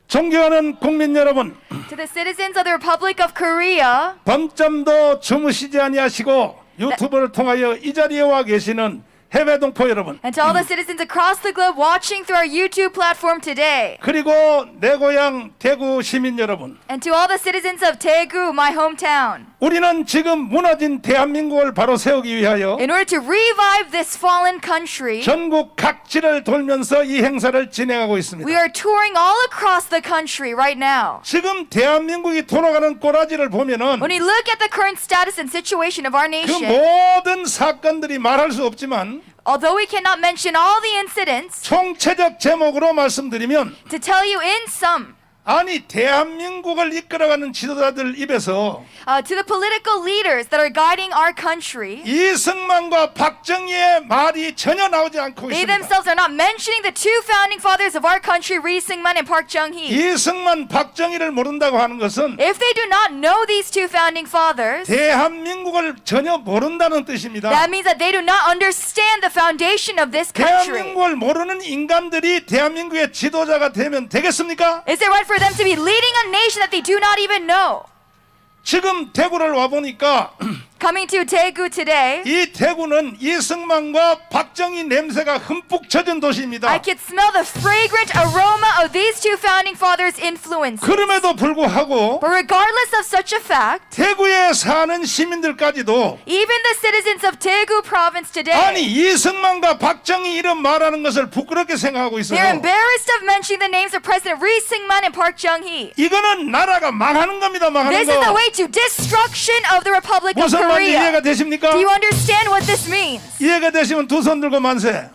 존경하는 국민 여러분, To the citizens of the Republic of Korea, 밤잠도 주무시지 아니하시고 유튜브를 통하여 이 자리에 와 계시는 해외 동포 여러분, and to all the citizens across the globe watching through our YouTube platform today, 그리고 내 고향 대구 시민 여러분, and to all the citizens of Daegu, my hometown, 우리는 지금 무너진 대한민국을 바로 세우기 위하여 in order to revive this fallen country, 전국 각지를 돌면서 이 행사를 진행하고 we 있습니다. are touring all across the country right now. 지금 대한민국이 돌아가는 꼬라지를 보면은 When we look at the current status and situation of our 그 nation, 모든 사건들이 말할 수 없지만 although we cannot mention all the incidents, 총체적 제목으로 말씀드리면, to tell you in sum, 아니 대한민국을 이끌어가는 지도자들 입에서 to the political leaders that are guiding our country, 이승만과 박정희의 말이 전혀 나오지 않고 they 있습니다. themselves are not mentioning the two founding fathers of our country, Ri Seung-man and Park Chung-hee. 이승만, 박정희를 모른다고 하는 것은 If they do not know these two founding fathers, 대한민국을 전혀 모른다는 뜻입니다. that means that they do not understand the foundation of this country. 대한민국을 모르는 인간들이 대한민국의 지도자가 되면 되겠습니까? Is it right for them to be leading a nation that they do not even know? 지금 대구를 와보니까 Coming to Daegu today, 이 대구는 이승만과 박정희 냄새가 흠뻑 젖은 도시입니다. I could smell the fragrant aroma of these two founding fathers' influence. 그럼에도 불구하고 But regardless of such a fact, 대구에 사는 시민들까지도 even the citizens of Daegu province 아니 today, 이승만과 박정희 이름 말하는 것을 부끄럽게 생각하고 they're 있어요. embarrassed of mentioning the names of President Ri Seung-man and Park Chung-hee. 이거는 나라가 망하는 겁니다. 망하는 This is the 거. way to destruction of the Republic of 무슨 말인지 Korea. 이해가 되십니까? Do you understand what this means? 이해가 되시면 두 손 들고 만세.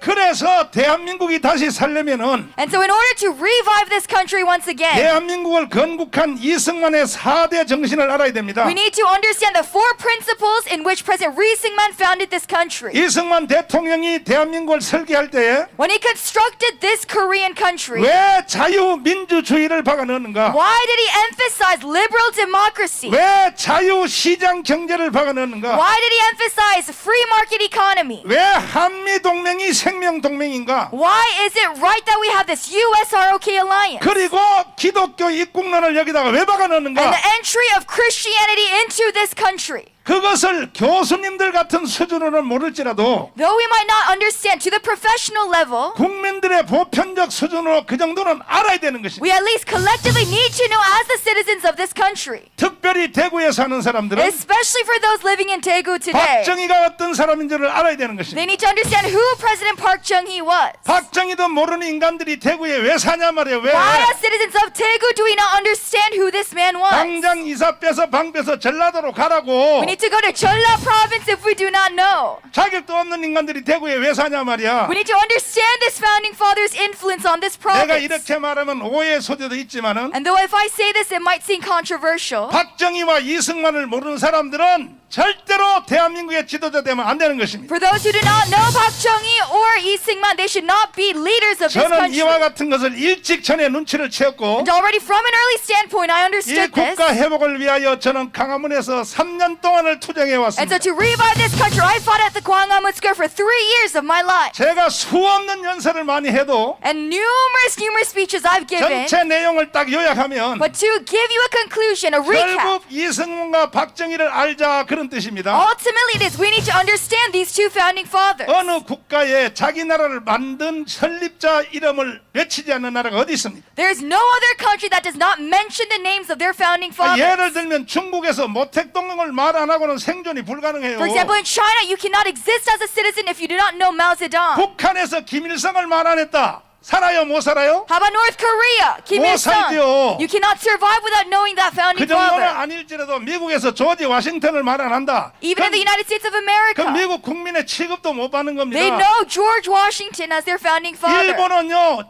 그래서 대한민국이 다시 살려면은 And so in order to revive this country once again, 대한민국을 건국한 이승만의 4대 정신을 알아야 됩니다. we need to understand the four principles in which President Ri Seung-man founded this country. 이승만 대통령이 대한민국을 설계할 때에 When he constructed this Korean country, 왜 자유민주주의를 박아넣는가? why did he emphasize liberal democracy? 왜 자유시장 경제를 박아넣는가? Why did he emphasize free market economy? 왜 한미동맹이 생명동맹인가? Why is it right that we have this US-ROK alliance? 그리고 기독교 입국론을 여기다가 왜 And 박아넣는가? the entry of Christianity into this country. 그것을 교수님들 같은 수준으로는 모를지라도 Though we might not understand to the professional level, 국민들의 보편적 수준으로 그 정도는 알아야 되는 것입니다. we at least collectively need to know as the citizens of this country, 특별히 대구에 사는 사람들은 especially for those living in Daegu today, 박정희가 어떤 사람인지를 알아야 되는 they 것입니다. need to understand who President Park Chung-hee was. 박정희도 모르는 인간들이 대구에 왜 사냐 말이에요. 왜? Why as citizens of Daegu do we not understand who this man was? 당장 이사 빼서 방 빼서 전라도로 가라고. We need to go to Jeolla province if we do not know. 자격도 없는 인간들이 대구에 왜 사냐 말이야. We need to understand this founding father's influence on this 내가 province. 이렇게 말하면 오해 소지도 있지만은 And though if I say this it might seem controversial, 박정희와 이승만을 모르는 사람들은 절대로 대한민국의 지도자 되면 안 되는 것입니다. for those who do not know Park Chung-hee or Lee Seung-man, they should not be leaders of this 저는 country. 이와 같은 것을 일찍 전에 눈치를 채웠고 And already from an early standpoint, I 이 understood this. 국가 회복을 위하여 저는 강화문에서 3년 동안을 투쟁해 And 왔습니다. so to revive this country, I fought at the Gwanghwamun Square for 3 years of my life. 제가 수없는 연설을 많이 해도 And numerous speeches I've given. 전체 내용을 딱 요약하면 But to give you a conclusion, a recap, 결국 이승만과 박정희를 알자 그런 뜻입니다. ultimately it is we need to understand these two founding fathers. 어느 국가에 자기 나라를 만든 설립자 이름을 외치지 않는 나라가 어디 있습니까? There is no other country that does not mention the names of their founding fathers. 예를 들면 중국에서 모택동을 말 안 하고는 생존이 불가능해요. For example, in China, you cannot exist as a citizen if you do not know Mao Zedong. 북한에서 김일성을 말 안 했다. 살아요 못 살아요? How about North Korea? Kim 못 Il-sung. 살죠. You cannot survive without knowing that 그 founding 정도는 father. 아닐지라도 미국에서 조지 워싱턴을 말 안 한다. Even in the United States of America, 그 미국 국민의 취급도 못 받는 겁니다. they know George Washington as their founding father. 일본은요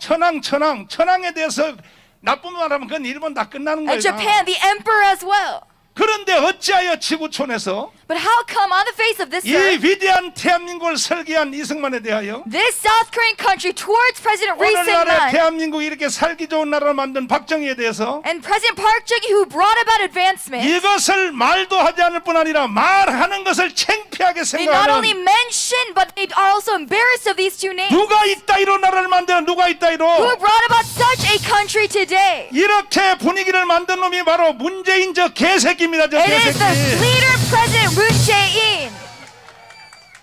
천황에 대해서 나쁜 말하면 그건 일본 다 끝나는 거예요. And Japan, the emperor as well. 그런데 어찌하여 지구촌에서 But how come on the face of this 이 earth, 위대한 대한민국을 설계한 이승만에 대하여 this South Korean country towards President Ri 오늘날의 Syngman 대한민국이 이렇게 살기 좋은 나라를 만든 박정희에 대해서 and President Park Chung-hee, who brought about advancement, 이것을 말도 하지 않을 뿐 아니라 말하는 것을 창피하게 they not only 생각하는 mention, but they are also embarrassed of these two names. 누가 이따위로 나라를 만들어 누가 Who 이따위로 brought about such a country today? 이렇게 분위기를 만든 놈이 바로 문재인 저 개새끼입니다. 저 It is the 개새끼. leader, President Moon Jae-in.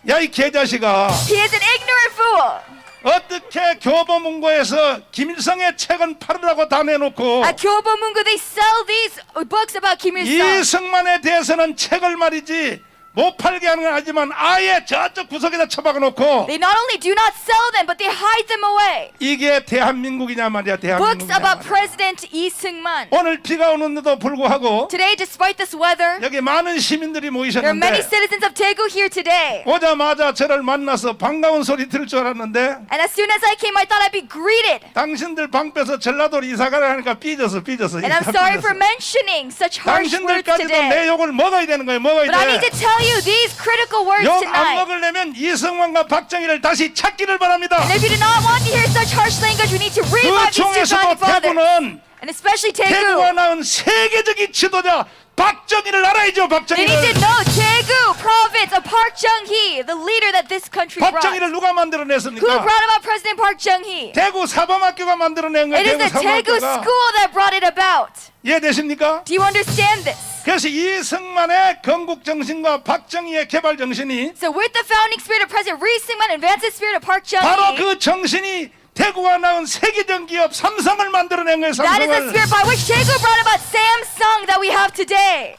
야 이 개자식아, He is an ignorant fool. 어떻게 교보문고에서 김일성의 책은 팔으라고 다 내놓고 At Kyobo-mungo, they sell these books about Kim Il-sung. 이승만에 대해서는 책을 말이지 못 팔게 하는 건 아니지만 아예 저쪽 구석에다 처박아 놓고 They not only do not sell them, but they hide them away. 이게 대한민국이냐 말이야. Books 대한민국이냐 about 말이야. President Lee Seung-man. 오늘 비가 오는데도 불구하고 Today, despite this weather, 여기 많은 시민들이 there are many 모이셨는데 citizens of Daegu here today. 오자마자 저를 만나서 반가운 소리 들을 줄 알았는데 And as soon as I came, I thought I'd be greeted. 당신들 방 빼서 전라도로 이사가라 하니까 삐졌어. And I'm sorry for mentioning such harsh words 당신들까지도 today. 내 욕을 먹어야 되는 거예요. 먹어야 But I need to 돼. tell you these critical words 욕 안 tonight. 먹으려면 이승만과 박정희를 다시 찾기를 바랍니다. And if you do not want to hear such harsh language, we need to 그 revive these two 중에서도 founding fathers. 대구는 And especially 대구가 Daegu. 낳은 세계적인 지도자 박정희를 알아야죠. They need to 박정희를. know Daegu province of Park Chung-hee, the leader that this country brought. 박정희를 누가 Who 만들어냈습니까? brought about President Park Chung-hee? 대구 사범학교가 만들어낸 It 거예요. is the 대구 Daegu 사범학교가. school that brought it about. 이해되십니까? Do you understand this? 그래서 이승만의 건국 정신과 박정희의 개발 정신이 So with the founding spirit of President Ri Syngman and advanced spirit of Park 바로 Chung-hee, 그 정신이 대구가 낳은 세계적 기업 삼성을 만들어낸 거예요. that is the 삼성을. spirit by which Daegu brought about Samsung that we have today.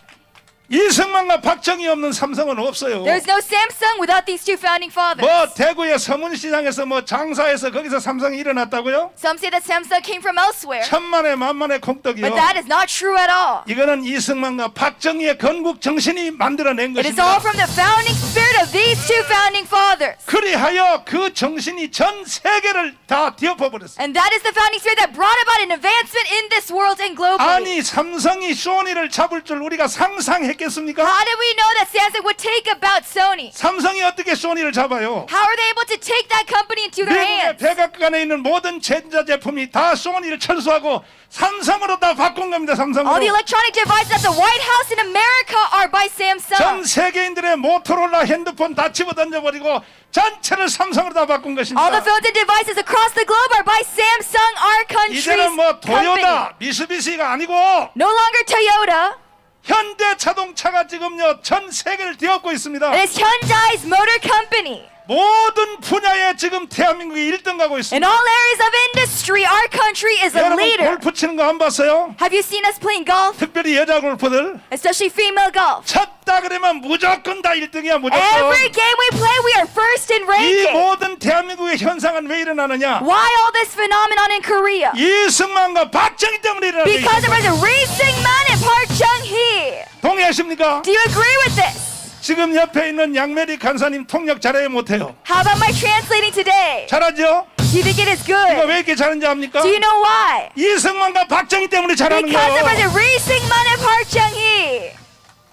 이승만과 박정희 없는 삼성은 없어요. There's no Samsung without these two founding fathers. 뭐 대구의 서문시장에서 뭐 장사해서 거기서 삼성이 일어났다고요? Some say that Samsung came from elsewhere, 천만에 만만의 콩떡이요. but that is not true at all. 이거는 이승만과 박정희의 건국 정신이 만들어낸 It is all 것입니다. from the founding spirit of these two founding fathers. 그리하여 그 정신이 전 세계를 다 뒤엎어버렸어요. And that is the founding spirit that brought about an advancement in this world and globally. 아니 삼성이 소니를 잡을 줄 우리가 상상했겠습니까? How did we know that Samsung would take about Sony? 삼성이 어떻게 소니를 잡아요? How are they able to take that company into their 미국의 hands? 백악관에 있는 모든 전자제품이 다 소니를 철수하고 삼성으로 다 바꾼 겁니다. All the 삼성으로. electronic devices at the White House in America are by 전 Samsung. 세계인들의 모토로라 핸드폰 다 집어 던져버리고 전체를 삼성으로 다 바꾼 All the 것입니다. phones and devices across the globe are by Samsung, our country's 이제는 뭐 company. 토요타, 미쓰비시가 아니고 No longer Toyota. 현대 자동차가 지금요 전 세계를 뒤엎고 있습니다. It is Hyundai's motor company. 모든 분야에 지금 대한민국이 1등 가고 In 있습니다. all areas of industry, our country is a 여러분 leader. 골프 치는 거 안 봤어요? Have you seen us playing golf? 특별히 여자 골프들 Especially female golf. 쳤다 그러면 무조건 다 1등이야 무조건. Every game we play, we are first in 이 ranking. 모든 대한민국의 현상은 왜 일어나느냐? Why all this phenomenon in Korea? 이승만과 박정희 때문에 일어나는 Because of 거예요. President Ri Syngman and Park Chung-hee. 동의하십니까? Do you agree with this? 지금 옆에 있는 양메리 간사님 통역 잘해요 못해요? How about my translating today? 잘하죠? Do you think it is 이거 good? 왜 이렇게 잘하는지 압니까? Do you know why? 이승만과 박정희 때문에 잘하는 Because of 거예요. President Ri Syngman and Park Chung-hee.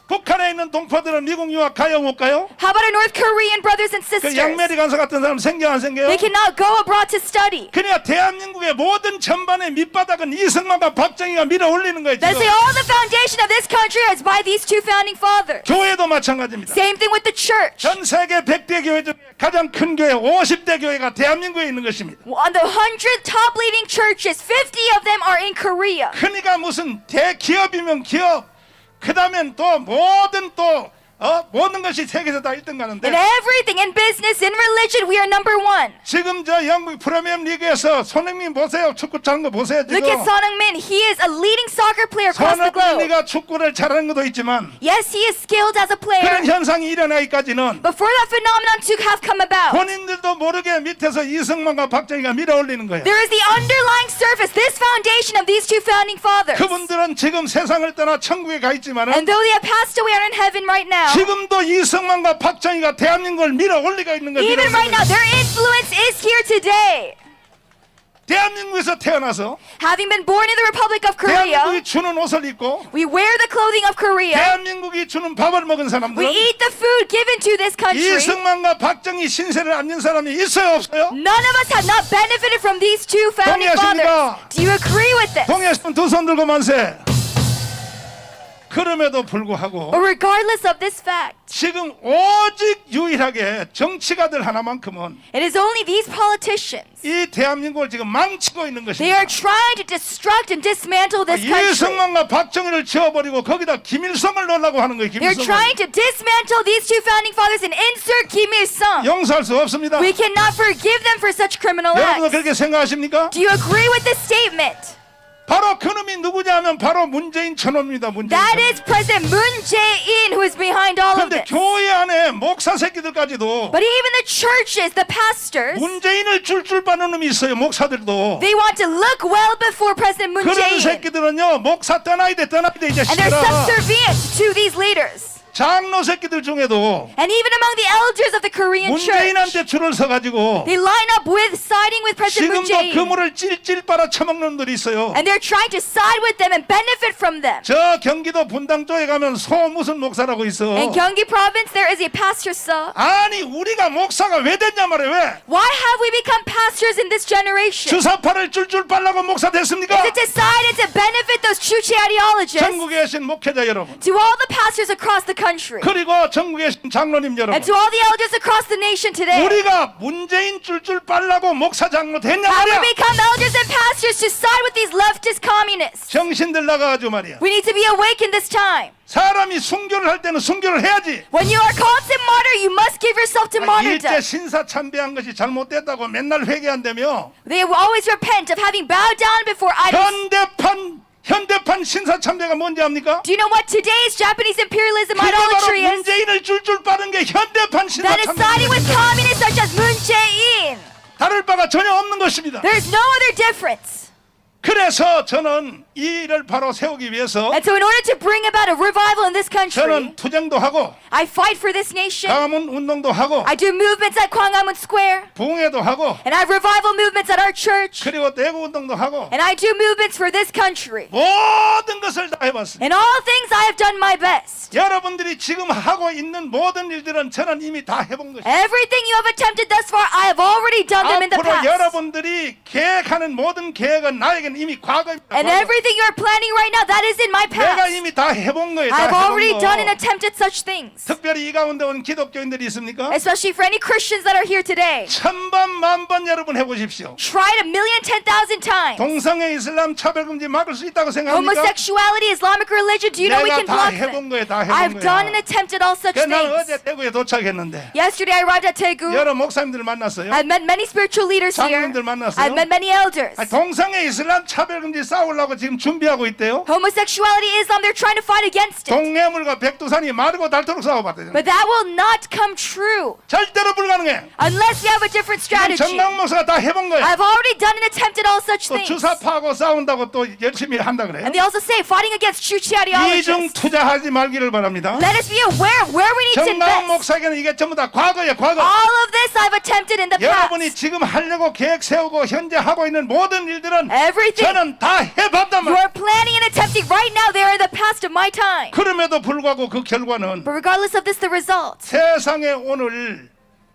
북한에 있는 동포들은 미국 유학 가요 못 가요? How about our North Korean brothers and 그 sisters? 양메리 간사 같은 사람 생겨 안 생겨요? They cannot go abroad to study. 그냥 대한민국의 모든 전반의 밑바닥은 이승만과 박정희가 밀어 올리는 거예요. That's 지금. all the foundation of this country is by these two founding fathers. 교회도 마찬가지입니다. Same thing with the church. 전 세계 100대 교회 중에 가장 큰 교회 50대 교회가 대한민국에 있는 것입니다. On the 100 top leading churches, 50 of them are in Korea. 그러니까 무슨 대기업이면 기업, 그 다음엔 또 모든 것이 세계에서 다 1등 가는데 In everything, in business, in religion, we are number one. 지금 저 영국 프리미엄 리그에서 손흥민 보세요. 축구 잘하는 거 보세요. 지금 Look at Son Heung-min. He is a leading soccer player across the globe. 손흥민이가 축구를 잘하는 것도 있지만 Yes, he is skilled as a player. 그런 현상이 일어나기까지는 But for that phenomenon to have come about, 본인들도 모르게 밑에서 이승만과 박정희가 밀어 올리는 거예요. there is the underlying surface, this foundation of these two founding fathers. 그분들은 지금 세상을 떠나 천국에 가 있지만 And though they have passed away and are in heaven right now, 지금도 이승만과 박정희가 대한민국을 밀어 올리고 있는 거예요. even right now, their influence is here today. 대한민국에서 태어나서 Having been born in the Republic of Korea, 대한민국이 주는 옷을 입고 we wear the clothing of Korea. 대한민국이 주는 밥을 먹은 We 사람들은 eat the food given to this country. 이승만과 박정희 신세를 안는 사람이 있어요 없어요? None of us have not benefited from these two founding 동의하십니까? fathers. Do you agree with this? 동해선 두 손 들고 만세. 그럼에도 불구하고 But regardless of this fact, 지금 오직 유일하게 정치가들 하나만큼은 it is only these politicians. 이 대한민국을 지금 망치고 있는 They are 것입니다. trying to destruct and dismantle this country. 이승만과 박정희를 지워버리고 거기다 김일성을 넣으려고 하는 거예요. They're 김일성을. trying to dismantle these two founding fathers and insert Kim Il-sung. 용서할 수 없습니다. We cannot forgive them for such criminal 여러분도 acts. 그렇게 생각하십니까? Do you agree with this statement? 바로 그놈이 누구냐 하면 바로 문재인 천호입니다. 문재인 That 천호. is President Moon Jae-in who is behind all of 그런데 this. 교회 안에 목사 새끼들까지도 But even the churches, the pastors, 문재인을 줄줄 빠는 놈이 있어요. 목사들도. they want to look well before President Moon 그런 Jae-in. 새끼들은요 목사 떠나야 돼 이 And they're 자식들아. subservient to these leaders. 장로 새끼들 중에도 And even among the elders of the Korean church, 문재인한테 줄을 서가지고 they line up with siding with President Moon 지금도 Jae-in. 그물을 찔찔 빨아 처먹는 놈들이 있어요. And they're trying to side with them and benefit from them. 저 경기도 분당 쪽에 가면 소 무슨 목사라고 있어. In Gyeonggi province, there is a pastor, sir. 아니 우리가 목사가 왜 됐냐 말이야. 왜? Why have we become pastors in this generation? 주사파를 줄줄 빨라고 목사 됐습니까? Is it decided to benefit those Chuchi ideologists? 전국에 계신 목회자 여러분 To all the pastors across the country. 그리고 전국에 계신 장로님 여러분 And to all the elders across the nation today. 우리가 문재인 줄줄 빨라고 목사 장로 됐냐 Have we 말이야. become elders and pastors to side with these leftist communists? 정신들 나가가지고 말이야. We need to be awake in this time. 사람이 순교를 할 때는 순교를 해야지. When you are called to martyr, you must give yourself to 일제 martyrdom. 신사 참배한 것이 잘못됐다고 맨날 회개한다며 They will always repent of having bowed down before idols. 현대판 신사 참배가 뭔지 압니까? Do you know what today's Japanese imperialism 그게 바로 idolatry is? 문재인을 줄줄 빠는 게 현대판 신사 That is siding with 참배. communists such as Moon Jae-in. 다를 바가 전혀 없는 것입니다. There is no other difference. 그래서 저는 이 일을 바로 세우기 위해서 And so in order to bring about a revival in this country, 저는 투쟁도 하고 I fight for this nation. 강화문 운동도 하고 I do movements at Gwanghwamun Square. 부흥회도 하고 And I have revival movements at our church. 그리고 대구 운동도 하고 And I do movements for this country. 모든 것을 다 해봤습니다. In all things I have done my best. 여러분들이 지금 하고 있는 모든 일들은 저는 이미 다 해본 것입니다. Everything you have attempted thus far, I have already done them in the 앞으로 past. 여러분들이 계획하는 모든 계획은 나에게는 이미 과거입니다. And 과거. everything you are planning right now, that is in my 내가 past. 이미 다 해본 거예요. 다 I've already 해본 done and 거. attempted such things. 특별히 이 가운데 온 기독교인들이 있습니까? Especially for any Christians that are here today. 천번 만번 여러분 해보십시오. Try it 1,010,000 times. 동성애 이슬람 차별금지 막을 수 있다고 생각합니까? Homosexuality, Islamic religion, do you know we 내가 can 다 block 해본 them? 거예요. 다 I've 해본 done and 거예요. attempted all such 나는 things. 어제 대구에 도착했는데 Yesterday I arrived at Daegu. 여러 목사님들 만났어요. I've met many spiritual leaders here. 장로님들 만났어요. I've met many elders. 동성애 이슬람 차별금지 싸우려고 지금 준비하고 있대요. Homosexuality, Islam, they're trying to fight against it. 동해물과 백두산이 마르고 닳도록 싸워봤대요. But that will not come true 절대로 불가능해. unless you have a different strategy. 정강 목사가 다 해본 거야. I've already done and attempted all such 또 things. 주사파하고 싸운다고 또 열심히 한다 그래요. And they also say fighting against Chuchi 이중 ideologies. 투자하지 말기를 바랍니다. Let us be aware of where we need to 정강 invest. 목사에게는 이게 전부 다 과거예요. 과거. All of this I've attempted in the 여러분이 past. 지금 하려고 계획 세우고 현재 하고 있는 모든 일들은 Everything 저는 다 해봤단 you 말이에요. are planning and attempting right now, they are in the past of my time. 그럼에도 불구하고 그 결과는 But regardless of this, the result. 세상에 오늘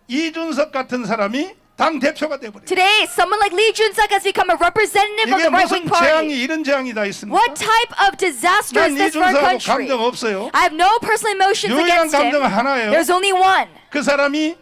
이준석 같은 사람이 당 대표가 돼버려요. Today, someone like Lee Jun-suk has become a representative of 이게 the right-wing 무슨 재앙이 party. 이런 재앙이 다 있습니까? What type of disaster 난 is this for our 이준석하고 country? 감정 없어요. I have no personal emotions 유일한 against him. 감정은 하나예요. There's only one. 그 사람이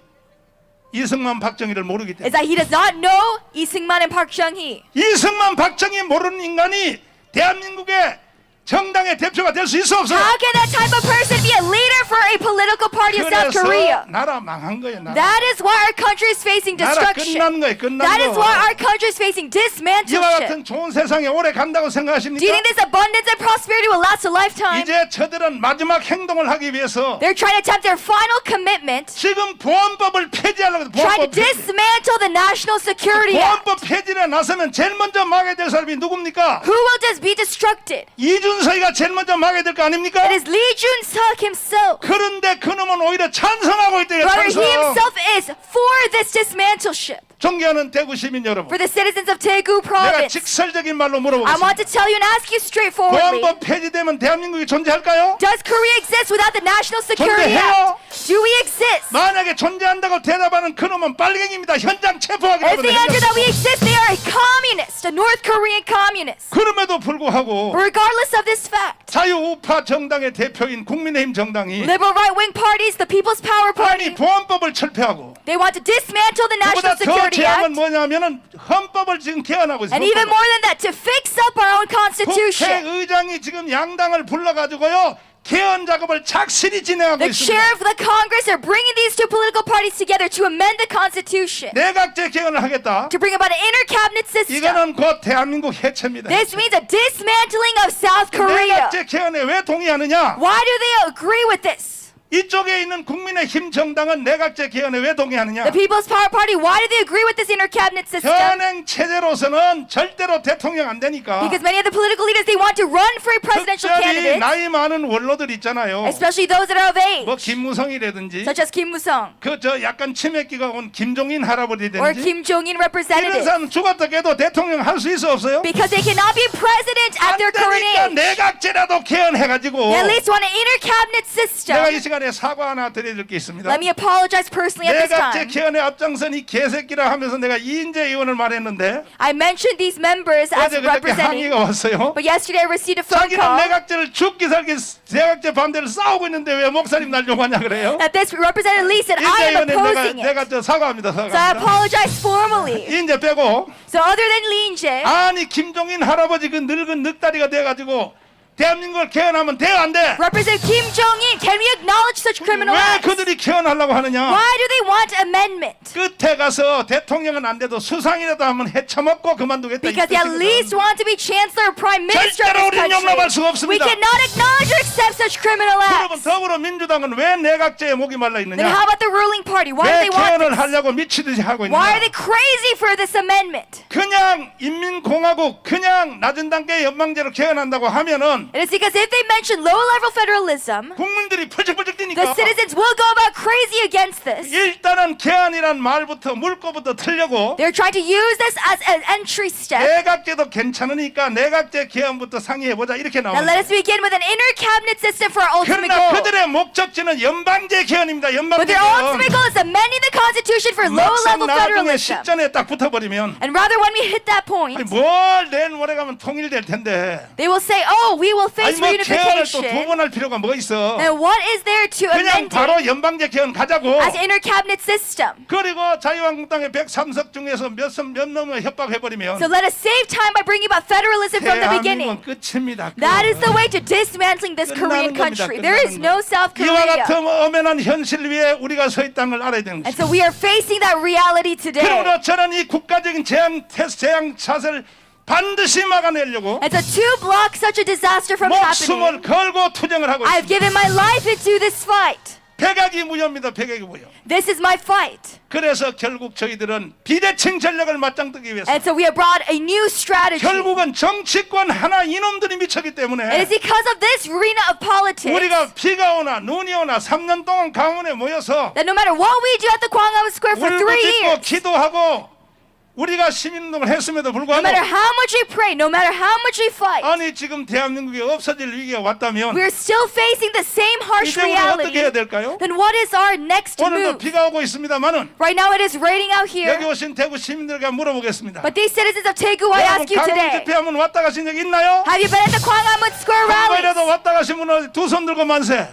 이승만 박정희를 모르기 Is 때문에. that he does not know Lee Seung-man and Park Chung-hee. 이승만 박정희 모르는 인간이 대한민국의 정당의 대표가 될 수 있어 없어? How can that type of person be a leader for a political party of South 그래서 Korea? 나라 망한 거예요. 나라. That is why our country is facing 나라 destruction. 끝난 거예요. 끝난 That is 거. why our country is facing 이와 dismantleship. 같은 좋은 세상에 오래 간다고 Do you 생각하십니까? think this abundance and prosperity will last a lifetime? 이제 저들은 마지막 행동을 하기 위해서 They're trying to attempt their final commitment, 지금 보안법을 폐지하려고 해요. trying to 보안법 폐지. dismantle the National Security Act. 보안법 폐지에 나서면 제일 먼저 막아야 될 사람이 누굽니까? Who will just be destructed? 이준석이가 제일 먼저 막아야 될 거 아닙니까? It is Lee Jun-suk himself. 그런데 그놈은 오히려 찬성하고 있대요. Brother, he 찬성. himself is for this dismantleship. 존경하는 대구 시민 여러분, For the citizens of Daegu 내가 province, 직설적인 말로 I 물어보겠습니다. want to tell you and ask you straightforwardly. 보안법 폐지되면 대한민국이 존재할까요? Does Korea exist without the National Security 존재해요. Act? Do we exist? 만약에 존재한다고 대답하는 그놈은 빨갱입니다. 현장 체포하기 If they answer 바랍니다. that we exist, they are a communist, a North Korean communist. 그럼에도 불구하고 Regardless of this fact, 자유우파 정당의 대표인 국민의힘 정당이 liberal right-wing parties, the People's Power 아니 Party, 보안법을 철폐하고 they want to dismantle the 그보다 National 더 Security 제약은 Act. 뭐냐면은 헌법을 지금 개헌하고 And even 있습니다. more than that, to fix up our own constitution. 국회의장이 지금 양당을 불러가지고요 개헌 작업을 착실히 진행하고 The 있습니다. chair of the Congress are bringing these two political parties together to amend the Constitution, 내각제 개헌을 하겠다. to bring about an inter-cabinet system. 이거는 곧 대한민국 해체입니다. This means a dismantling of South Korea. 내각제 개헌에 왜 동의하느냐? Why do they agree with this? 이쪽에 있는 국민의힘 정당은 내각제 개헌에 왜 동의하느냐? The People's Power Party, why do they agree with this inter-cabinet system? 현행 체제로서는 절대로 대통령 안 되니까 Because many of the political leaders, they want to run for presidential 특별히 candidates, 나이 많은 원로들 있잖아요. especially those that are of age, 뭐 김무성이라든지 such as Kim Moo-sung 그 저 약간 치맥기가 온 김종인 or 할아버지든지 Kim Jong-un 이런 representatives. 사람 죽었다 깨도 대통령 할 수 있어 없어요? Because they cannot be president at 안 their current 되니까 age. 내각제라도 개헌해가지고 They at least want an inter-cabinet 내가 system. 이 시간에 사과 하나 드릴 게 있습니다. Let me apologize personally at this 내각제 time. 개헌에 앞장선 이 개새끼라 하면서 내가 이인재 의원을 말했는데 I mentioned these members as 어제 그저께 representing, 항의가 왔어요. but yesterday I received a phone 자기는 call 내각제를 죽기 살기 내각제 반대를 싸우고 있는데 왜 목사님 날 욕하냐 그래요? that this representative Lee said 인재 I am 의원님 opposing 내가 it. 저 사과합니다. So I 사과합니다. apologize formally. 인재 빼고 So other than Lee In-jae, 아니 김종인 할아버지 그 늙은 늑다리가 돼가지고 대한민국을 개헌하면 돼요 안 돼? Representative Kim Jong-un, can we acknowledge such criminal 왜 acts? 그들이 개헌하려고 하느냐? Why do they want amendment? 끝에 가서 대통령은 안 돼도 수상이라도 하면 헤쳐먹고 그만두겠다. 이 Because they at 뜻이거든. least want to be chancellor or prime minister 절대로 of 우리는 this 용납할 수가 country. We 없습니다. cannot acknowledge or accept such criminal 여러분 acts. 더불어민주당은 왜 내각제에 목이 말라 Then 있느냐? how about the ruling party? Why do 왜 they want 개헌을 this? 하려고 미치듯이 하고 Why are 있느냐? they crazy for this amendment? 그냥 인민공화국 그냥 낮은 단계 연방제로 개헌한다고 하면은 It is because if they mention low-level federalism, 국민들이 펄쩍펄쩍 the 뛰니까 citizens will go about crazy against this. 일단은 개헌이란 말부터 물꼬부터 틀려고 They're trying to use this as an entry step. 내각제도 괜찮으니까 내각제 개헌부터 상의해보자 이렇게 Now 나옵니다. let us begin with an inter-cabinet system for our ultimate 그러나 goal. 그들의 목적지는 연방제 개헌입니다. But 연방제 their 개헌. ultimate goal is amending the Constitution for 막상 low-level 나중에 federalism. 실전에 딱 붙어버리면 And rather when we hit that point, 아니 뭘 내일 모레 가면 통일될 텐데 they will say, oh, we will 아니 face 뭐 개헌을 또 두 reunification. 번 할 필요가 뭐 있어? And what is there to 그냥 amend 바로 it 연방제 개헌 가자고. as an inter-cabinet system? 그리고 자유한국당의 103석 중에서 몇 명을 협박해버리면 So let us save time by bringing about federalism from the beginning. 대한민국은 끝입니다. That is the way to dismantling this Korean 끝나는 겁니다. country. There is 끝나는 no South 이와 Korea. 같은 엄연한 현실 위에 우리가 서 있다는 걸 알아야 되는 And 것입니다. so we are facing that reality today. 그러므로 저는 이 국가적인 재앙 탓을 반드시 막아내려고 And so to block such a disaster from 목숨을 happening, 걸고 투쟁을 하고 I've 있습니다. given my life into this fight. 백악이 무효입니다. 백악이 무효. This is my fight. 그래서 결국 저희들은 비대칭 전략을 맞짱뜨기 위해서 And so we have brought a new strategy. 결국은 정치권 하나 이놈들이 미쳤기 It 때문에 is because of this arena of politics 우리가 비가 오나 눈이 오나 3년 동안 강원에 모여서 that no matter what we do at the Gwanghwamun Square for 3 울부짖고 years, 기도하고 우리가 시민운동을 했음에도 no 불구하고 matter how much we pray, no matter how much we fight, 아니 지금 대한민국이 없어질 위기가 왔다면 we're still facing the same harsh 이제 우리 어떻게 해야 reality. 될까요? Then what is our next 오늘도 move? 비가 오고 있습니다만은 Right now it is raining out 여기 here, 오신 대구 시민들에게 물어보겠습니다. but these citizens of Daegu, I 여러분 ask you 강원 today, 집회하면 왔다 가신 적 있나요? have you been at the Gwanghwamun Square 한 번이라도 rallies? 왔다 가신 분은 두 손 들고 만세.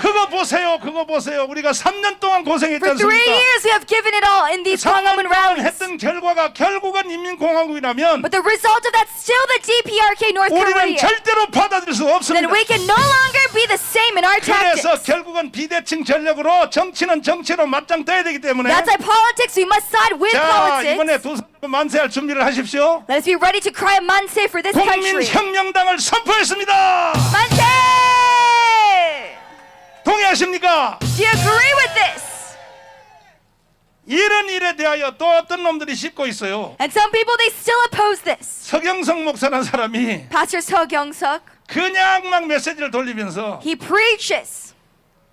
그거 보세요. 그거 보세요. 우리가 3년 동안 고생했지 For 3 않습니까? years we have given it all in these 3년 Gwanghwamun 동안 rallies. 했던 결과가 결국은 인민공화국이라면 But the result of that still the DPRK North 우리는 Korea. 절대로 받아들일 수 Then 없습니다. we can no longer be the same in our 그래서 tactics. 결국은 비대칭 전략으로 정치는 정치로 맞짱 떠야 되기 때문에 That's why politics, we must side with 자 이번에 politics. 두 손 들고 만세할 준비를 하십시오. Let us be ready to cry a manse for this country. 국민혁명당을 선포했습니다. Manse! 동의하십니까? Do you agree with this? 이런 일에 대하여 또 어떤 놈들이 씹고 있어요. And some people, they still oppose this. 서경석 목사라는 사람이 Pastor Seo Kyung-suk, 그냥 막 메시지를 돌리면서 he preaches.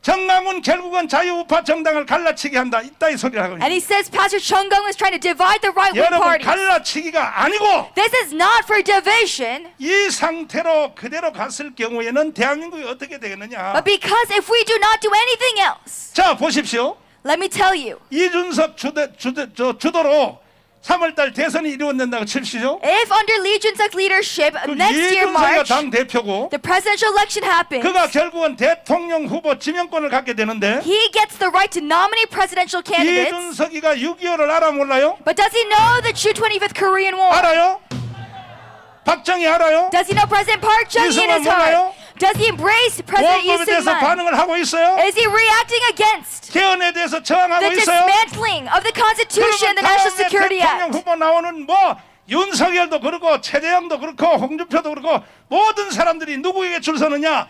정강훈 결국은 자유우파 정당을 갈라치게 한다. 이따 이 소리를 하고 And he 있습니다. says Pastor Chung Gung is trying to divide the right-wing 여러분 parties. 갈라치기가 아니고 This is not for division, 이 상태로 그대로 갔을 경우에는 대한민국이 어떻게 되겠느냐. but because if we do not do anything else, 자 보십시오. let me tell you, 이준석 주도로 3월달 대선이 이루어진다고 칩시죠. if under Lee Jun-suk's leadership next year 이준석이가 March, 당 대표고 the presidential election happens, 그가 결국은 대통령 후보 지명권을 갖게 되는데 he gets the right to nominate presidential candidates. 이준석이가 6.25를 알아 몰라요? But does he know the June 25th Korean War? 알아요? 박정희 알아요? Does he know President Park Chung-hee in his 이승만 몰라요? heart? Does he embrace President 보험법에 대해서 Lee 반응을 하고 있어요? Is he reacting against 개헌에 대해서 저항하고 the 있어요? dismantling of the Constitution and the 그러면 National 다음에 Security 대통령 Act? 후보 나오는 뭐 윤석열도 그렇고 최재형도 그렇고 홍준표도 그렇고 모든 사람들이 누구에게 줄 서느냐?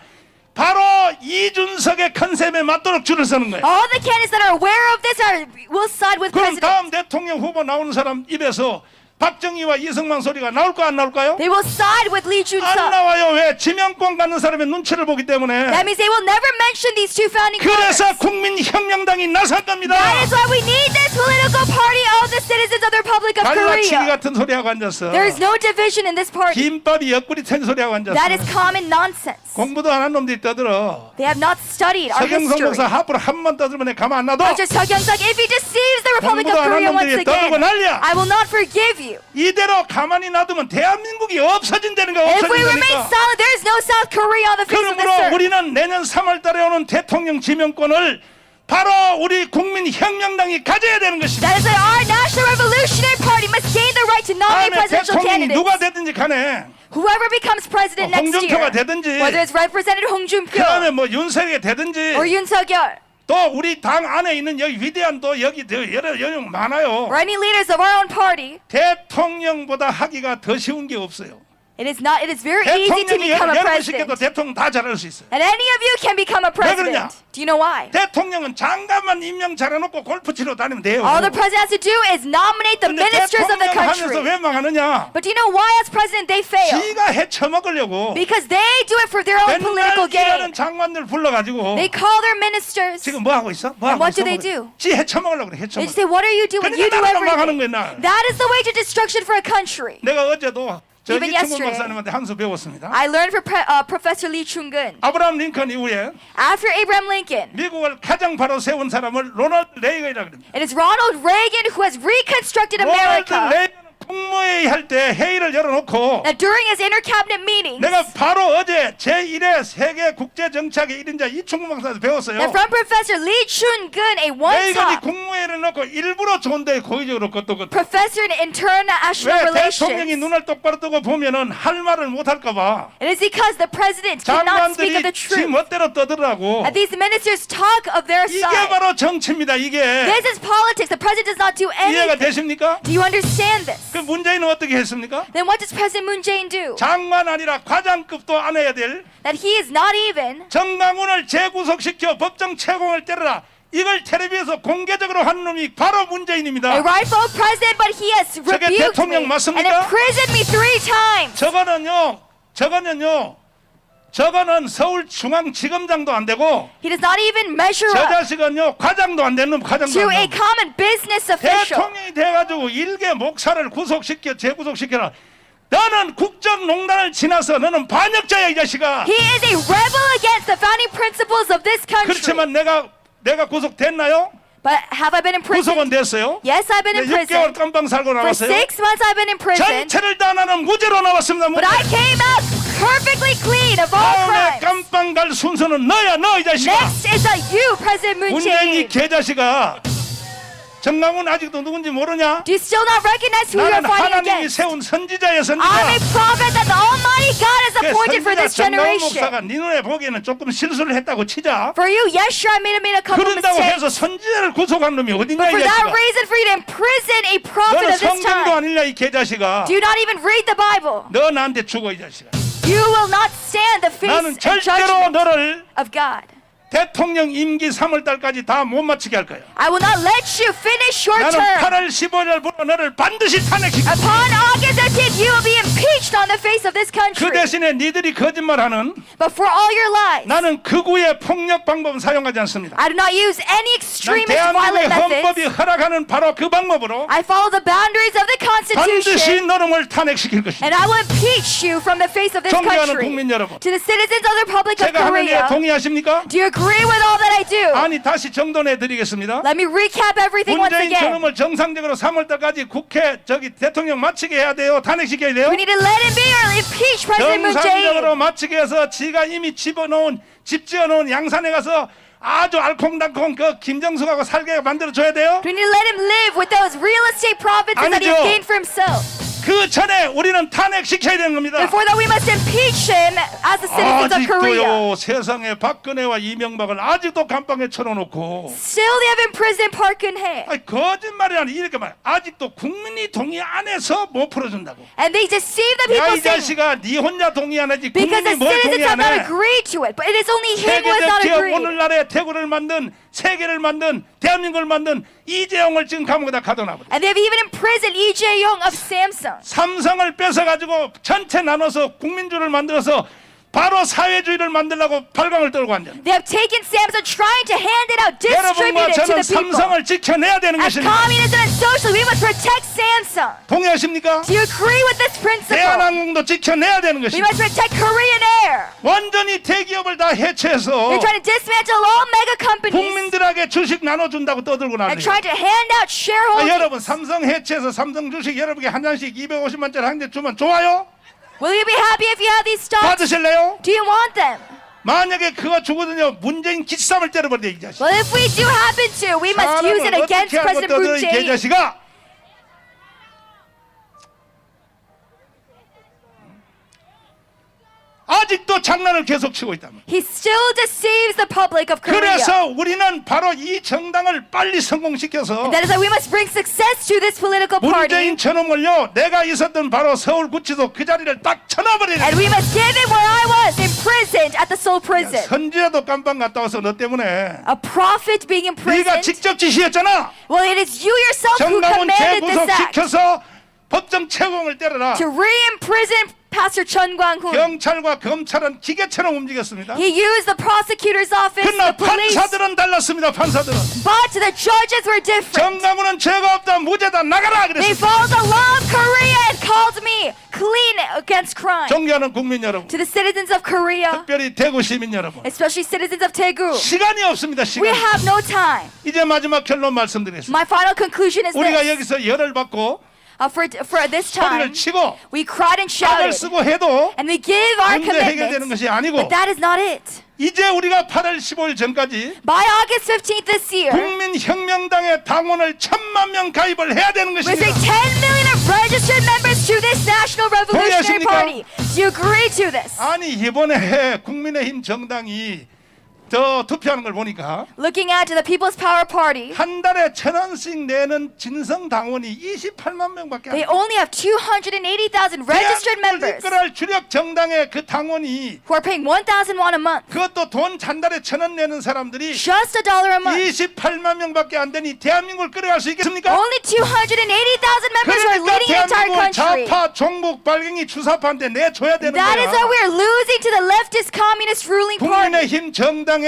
바로 이준석의 컨셉에 맞도록 줄을 서는 거예요. All the candidates that are aware of this will side with 그럼 President. 다음 대통령 후보 나오는 사람 입에서 박정희와 이승만 소리가 나올까 안 나올까요? They will side with Lee 안 Jun-suk. 나와요. 왜? 지명권 갖는 사람의 눈치를 보기 때문에. That means they will never mention these two founding fathers. 그래서 국민혁명당이 나설 겁니다. That is why we need this political party of the citizens of the Republic of 갈라치기 Korea. 같은 소리하고 앉았어. There is no division in this party. 김밥이 옆구리 튼 소리하고 앉았어. That is common nonsense. 공부도 안 한 놈들이 떠들어. They have not studied our 서경석 history. 목사 하프로 한 번 떠들면 가만 안 놔둬. Pastor Seo Kyung-suk, if he deceives the Republic of 공부도 안 한 Korea once 놈들이 떠들고 again, 난리야. I will not forgive you. 이대로 가만히 놔두면 대한민국이 없어진다는 거야. If we remain 없어진다니까. silent, there is no South Korea on the face of this 그러므로 earth. 우리는 내년 3월 달에 오는 대통령 지명권을 바로 우리 국민혁명당이 가져야 되는 것입니다. That is why our National Revolutionary Party must gain the right to nominate 다음에 presidential 대통령이 누가 candidates. 되든지 간에 Whoever becomes president next 홍준표가 year, 되든지 whether it's Representative Hong 그 Joon-pyo 다음에 뭐 윤석열이 되든지 or Yoon Suk-yeol, 또 우리 당 안에 있는 여기 위대한 또 여기 여러 연령 많아요. or any leaders of our own party, 대통령보다 하기가 더 쉬운 게 없어요. it is very easy to 대통령이 become a 여러분 시켜도 president. 대통령 다 잘할 수 있어요. And any of you can become a 그러냐? president. Do you know why? 대통령은 장관만 임명 잘해놓고 골프 치러 다니면 돼요. All the president has to do is nominate the 근데 ministers of the 대통령 하면서 country. 왜 망하느냐? But do you know why as president they fail? 지가 헤쳐먹으려고 Because they do it for their own political 맨날 일하는 gain. 장관들 불러가지고 They call their ministers. 지금 뭐 하고 있어? 뭐 And 하고 what do 있어? they do? 지 헤쳐먹으려고 그래. They 헤쳐먹. just say, what are you doing? You do 그러니까 나라가 망하는 everything. 거야. 나. That is the way to destruction for a country. 내가 어제도 저 Even 이충근 yesterday. 목사님한테 한 수 배웠습니다. I learned from Professor Lee Chung-gun. 아브라함 링컨 이후에 After Abraham Lincoln, 미국을 가장 바로 세운 사람을 로널드 레이건이라고 합니다. it is Ronald Reagan who has reconstructed 로널드 America. 레이건은 국무회의 할 때 회의를 열어놓고 That during his inter-cabinet meetings, 내가 바로 어제 제1회 세계 국제정착의 1인자 이충근 목사한테 배웠어요. that from Professor Lee Chung-gun, a 레이건이 one-top 국무회의를 놓고 일부러 좋은데 고의적으로 껐던 것. professor in international 왜 대통령이 relations. 눈을 똑바로 뜨고 보면은 할 말을 못 할까봐 It is because the president cannot speak of the 장관들이 지 truth. 멋대로 떠들라고. That these ministers talk of their 이게 side. 바로 정치입니다. 이게 This is politics. The president does not do 이해가 anything. 되십니까? Do you understand this? 그 문재인은 어떻게 했습니까? Then what does President Moon Jae-in do? 장관 아니라 과장급도 안 해야 될 That he is not even 정강훈을 재구속시켜 법정 채공을 때려라. 이걸 텔레비에서 공개적으로 한 놈이 바로 문재인입니다. a rightful president, but he has 저게 rebuked 대통령 me and 맞습니까? imprisoned me 3 times. 저거는 서울중앙지검장도 안 되고 He does not even measure 저 up 자식은요 과장도 안 되는 과장도 to 안 a 되는 common business official. 대통령이 돼가지고 일개 목사를 구속시켜 재구속시켜라. 너는 국정농단을 지나서 너는 반역자야 이 자식아. He is a rebel against the founding principles of this country. 그렇지만 내가 구속됐나요? But have I been imprisoned? 구속은 됐어요. Yes, I've been 6개월 imprisoned. 깜빵 살고 For 나왔어요. 6 months I've been imprisoned. 전체를 다 나는 무죄로 나왔습니다. But I came out perfectly clean of all 다음에 crimes. 깜빵 갈 순서는 너야 너 이 자식아. Next is you, President Moon 문재인이 Jae-in. 개자식아. 정강훈 아직도 누군지 모르냐? Do you still not recognize who you're 나는 fighting 하나님이 against? 세운 선지자의 선지자. I'm a prophet that the Almighty God has 그 appointed for 선지자 this 정강훈 generation. 목사가 네 눈에 보기에는 조금 실수를 했다고 치자. For you, yes, sure, I made a couple 그런다고 mistakes. 해서 선지자를 구속한 놈이 어딨냐 But for 이 that 자식아. reason, for you to imprison a prophet 너는 of this 성경도 time, 안 읽냐 이 개자식아. do you not even read the Bible? 너 나한테 죽어 이 자식아. You will not stand the face 나는 and 절대로 judgment 너를 of God. 대통령 임기 3월달까지 다 못 마치게 할 거예요. I will not let you finish your 나는 term. 8월 15일부로 너를 반드시 탄핵시켜. Upon August 15th, you will be impeached on the face of this 그 country. 대신에 니들이 거짓말하는 But for all your lies, 나는 극우의 폭력 방법은 사용하지 않습니다. I do not use any 난 extremist 대한민국의 violent 헌법이 methods. 허락하는 바로 그 방법으로 I follow the boundaries of the 반드시 Constitution, 너를 탄핵시킬 것입니다. and I will impeach you from the face of this 존경하는 country. 국민 여러분, To the citizens of the Republic of 제가 하는 일에 Korea, 동의하십니까? do you agree with all that I do? 아니 다시 정돈해 드리겠습니다. Let me recap everything once 문재인 again. 저놈을 정상적으로 3월달까지 국회 대통령 마치게 해야 돼요. 탄핵시켜야 돼요. We need to let him be or impeach President Moon 정상적으로 Jae-in. 마치게 해서 지가 이미 집 지어놓은 양산에 가서 아주 알콩달콩 그 김정숙하고 살게 만들어줘야 돼요. We need to let him live with those real estate profits that he has 아니죠. gained for himself. 그 전에 우리는 탄핵시켜야 되는 겁니다. Before that, we must impeach him as the citizens of Korea. 아직도요 세상에 박근혜와 이명박을 아직도 감방에 쳐놓고 Still, they have imprisoned Park Geun-hye. 아니, 거짓말이 아니 이렇게 말 아직도 국민이 동의 안 해서 못 풀어준다고. And they deceive the 야 people 이 saying, 자식아 네 혼자 동의 안 하지 because 국민이 the 뭘 citizens 동의 have 안 not 해. agreed to it. But it is only him who has 세계적 not 기업 agreed. 오늘날의 대구를 만든 세계를 만든 대한민국을 만든 이재용을 지금 감옥에다 가둬놔버려. And they have even imprisoned Lee Jae-young of Samsung. 삼성을 뺏어가지고 전체 나눠서 국민주의를 만들어서 바로 사회주의를 만들려고 발광을 떨고 앉아. They have taken Samsung, trying to hand it out, 여러분과 distribute it to 저는 the people. 삼성을 지켜내야 되는 As 것입니다. communism and socialism, we must protect Samsung. 동의하십니까? Do you agree with this principle? 대한항공도 지켜내야 되는 We 것입니다. must protect Korean Air. 완전히 대기업을 다 해체해서 They're trying to dismantle all mega companies 국민들에게 주식 나눠준다고 떠들고 and 나서 trying to hand out shareholders. 여러분 삼성 해체해서 삼성 주식 여러분께 한 잔씩 250만짜리 한 대 주면 좋아요? Will you be happy if you have these stocks? 받으실래요? Do you want them? 만약에 그거 주거든요 문재인 기쌈을 때려버려 이 자식. Well, if we do happen to, we must use it 사람을 against 어떻게 하고 President Moon 떠드는 이 Jae-in. 개자식아. 아직도 장난을 계속 치고 있다면. He still deceives the public of Korea. 그래서 우리는 바로 이 정당을 빨리 성공시켜서 That is why we must bring success to this political party. 문재인 저놈을요 내가 있었던 바로 서울구치소 그 자리를 딱 쳐놔버리는. And we must give him where I was, imprisoned at the Seoul prison. 선지라도 깜빵 갔다 와서 너 때문에 A prophet being 네가 imprisoned. 직접 지시했잖아. Well, it is you yourself who 정강훈 commanded this act 재구속시켜서 법정 채공을 때려라. to re-imprison Pastor Chun Kwang-hoon. 경찰과 검찰은 기계처럼 움직였습니다. He used the prosecutor's office, 그러나 the police, 판사들은 달랐습니다. 판사들은 but the judges were different. 정강훈은 죄가 없다 무죄다 나가라 They 그랬습니다. followed the law of Korea and called me clean against crime. 존경하는 국민 여러분, To the citizens of Korea, 특별히 대구 시민 여러분, especially citizens of Daegu, 시간이 없습니다. we 시간. have no time. 이제 마지막 결론 말씀드리겠습니다. My final conclusion is 우리가 this. 여기서 열을 받고 For this time, 소리를 치고 we cried and 악을 shouted, 쓰고 해도 and we give our 문제 해결되는 commitments, 것이 아니고 but that is not it. 이제 우리가 8월 15일 전까지 By August 15th this year, 국민혁명당의 당원을 1,000만 명 가입을 해야 되는 we're 것입니다. saying 10 million of registered members to this National Revolutionary 동의하십니까? Party. Do you agree to this? 아니 이번에 국민의힘 정당이 저 투표하는 걸 보니까 Looking at the People's Power Party, 한 달에 1,000원씩 내는 진성 당원이 28만 명밖에 안 they 돼요. only have 280,000 registered members 이끌어갈 주력 정당의 그 당원이 who are paying 1,000 won a month. 그것도 돈 한 달에 1,000원 내는 사람들이 Just $1 a month. 28만 명밖에 안 되니 대한민국을 끌어갈 수 있겠습니까? Only 280,000 members who are 그러니까 leading the entire 대한민국을 country. 좌파 종북 빨갱이 주사파한테 내줘야 되는 That is why 거야. we are losing to the leftist communist ruling party. 국민의힘 정당의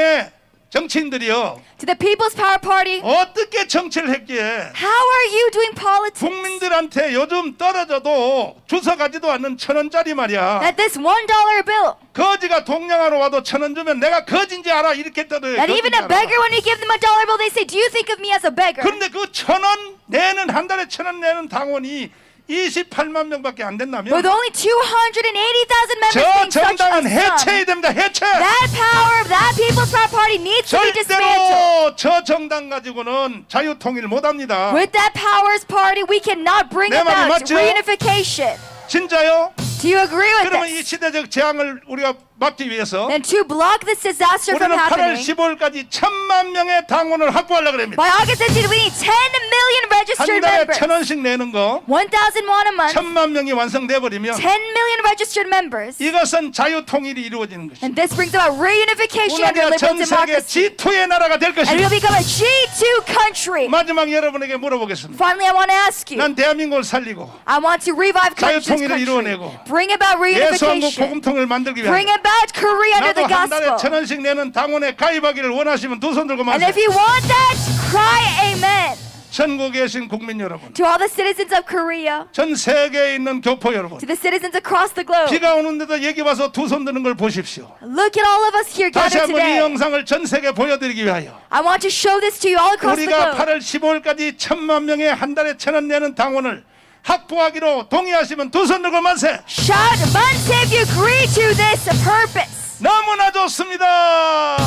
정치인들이요 To the People's Power Party. 어떻게 정치를 했기에 How are you doing politics? 국민들한테 요즘 떨어져도 주워가지도 않는 1,000원짜리 말이야. That this $1 bill, 거지가 동양하러 와도 1,000원 주면 내가 거진지 알아 이렇게 떠들어요. that even a beggar, when we give them a $1 bill, they say, do you think of me as a beggar? 그런데 그 1,000원 내는 한 달에 1,000원 내는 당원이 28만 명밖에 안 된다면 With only 280,000 members 저 being such 정당은 a sum, 해체해야 됩니다. 해체. that power of that People's Power Party needs to be dismantled. 절대로 저 정당 가지고는 자유통일 못합니다. With that powers party, we cannot bring 내 말이 about 맞죠? reunification. 진짜요? Do you agree with 그러면 이 this? 시대적 재앙을 우리가 막기 위해서 And to block this disaster from 우리는 8월 happening, 15일까지 1,000만 명의 당원을 확보하려고 합니다. by August 15th, we need 10 million 한 registered 달에 members. 1,000원씩 내는 거 1,000 won a month, 1,000만 명이 완성돼 버리면 10 million registered members. 이것은 자유 통일이 이루어지는 것입니다. And this brings about reunification under 우리가 liberal 전 세계 democracy. G2의 나라가 될 And we'll 것입니다. become a G2 country. 마지막 여러분에게 물어보겠습니다. Finally, I want to ask you. 난 대한민국을 살리고 I want to revive 자유 this 통일을 country. 이루어내고 Bring about 예수한국 reunification. 복음통일을 만들기 Bring 위하여 about Korea under 나도 the 한 달에 gospel. 1,000원씩 내는 당원에 가입하기를 원하시면 두 손 들고 And 마세요. if you want that, cry amen. 전국에 계신 국민 여러분, To all the citizens of Korea, 전 세계에 있는 교포 여러분, to the citizens across the globe, 비가 오는데도 여기 와서 두 손 드는 걸 보십시오. look at all of us here 다시 gathered 한번 이 today. 영상을 전 세계에 보여드리기 위하여 I want to show this to you all across the 우리가 globe. 8월 15일까지 1,000만 명의 한 달에 1,000원 내는 당원을 확보하기로 동의하시면 두 손 들고 만세. Shout once if you agree to this purpose. 너무나 좋습니다.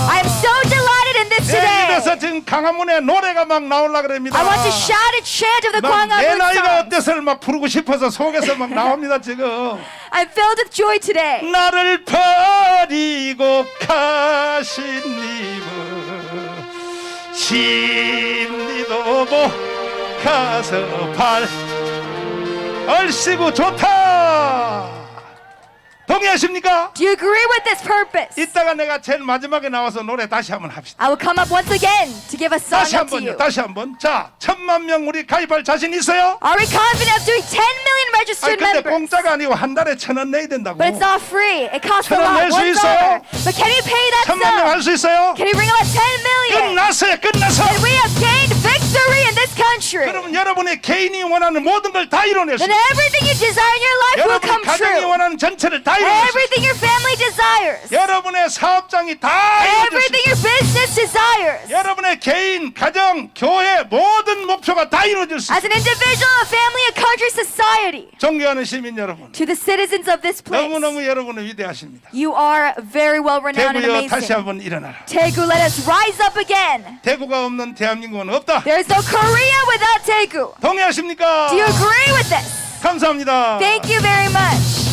I am so delighted in this 내 입에서 today. 지금 강화문에 노래가 막 나오려 그럽니다. I want to shout and chant of the 내 Gwanghwamun 나이가 song. 어때서를 막 부르고 싶어서 속에서 막 나옵니다 지금. I'm filled with joy today. 나를 버리고 가신 님은 심리도 못 가서 발 얼씨구 좋다. 동의하십니까? Do you agree with this purpose? 이따가 내가 제일 마지막에 나와서 노래 다시 한번 합시다. I will come up once again to give a song 다시 up to 한번요. you. 다시 한번. 자, 1,000만 명 우리 가입할 자신 있어요? Are we confident of doing 10 million 아니 registered 근데 members? 공짜가 아니고 한 달에 1,000원 내야 된다고. But it's not free. It costs a 천원 낼 lot. 수 있어요? $1. But can you pay that 1,000만 명 sum? 할 수 있어요? Can you bring about 10 million? 끝났어요. 끝났어. And we have gained victory in this country. 그러면 여러분의 개인이 원하는 모든 걸 다 이뤄낼 수 Then 있어요. everything you desire in your life will 여러분의 come 가정이 true. 원하는 전체를 다 이뤄낼 수 있어요. Everything your family desires. 여러분의 사업장이 다 이루어질 수 Everything 있어요. your business desires. 여러분의 개인, 가정, 교회 모든 목표가 다 이루어질 수 As 있어요. an individual, a family, a country, society. 존경하는 시민 여러분, To the citizens of this place, 너무너무 여러분은 위대하십니다. you are very well renowned and 대구여 다시 amazing. 한번 일어나라. Daegu, let us rise up again. 대구가 없는 대한민국은 없다. There is no Korea without Daegu. 동의하십니까? Do you agree with this? 감사합니다. Thank you very much.